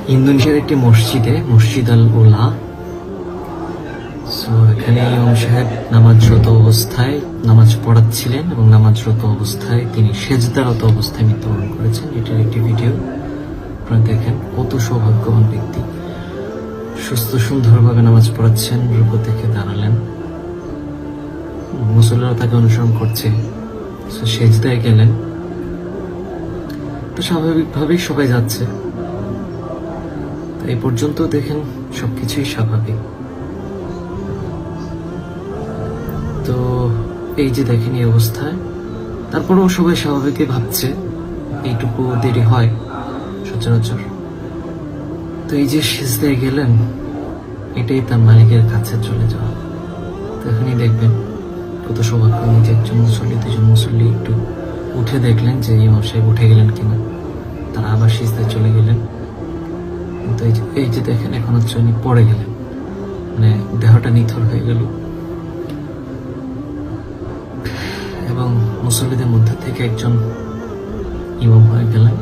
ইন্দোনেশিয়ার একটি মসজিদে, মসজিদ আল উলা। সো এখানে ইমাম সাহেব নামাজরত অবস্থায় নামাজ পড়াচ্ছিলেন এবং নামাজরত অবস্থায় তিনি সেজদারত অবস্থায় মৃত্যুবরণ করেছেন। এটার একটি ভিডিও আপনারা দেখেন। কত সৌভাগ্যবান ব্যক্তি, সুস্থ সুন্দরভাবে নামাজ পড়াচ্ছেন, রুকু থেকে দাঁড়ালেন, মুসল্লিরা তাকে অনুসরণ করছে, সেজদায় গেলেন। তো স্বাভাবিকভাবেই সবাই যাচ্ছে। এই পর্যন্ত দেখেন সবকিছুই স্বাভাবিক। তো এই যে দেখেন এই অবস্থায়, তারপরেও সবাই স্বাভাবিকই ভাবছে এইটুকু দেরি হয় সচরাচর। তো এই যে সিজদায় গেলেন, এটাই তার মালিকের কাছে চলে যাওয়া। তো এখানেই দেখবেন কত সৌভাগ্য। নিজে একজন মুসল্লি, দুজন মুসল্লি একটু উঠে দেখলেন যে ইমাম সাহেব উঠে গেলেন কিনা, তারা আবার সিজদায় চলে গেলেন। কিন্তু এই যে দেখেন এখন হচ্ছে উনি পড়ে গেলেন, মানে দেহটা নিথর হয়ে গেল এবং মুসল্লিদের মধ্যে থেকে একজন ইমাম হয়ে গেলেন।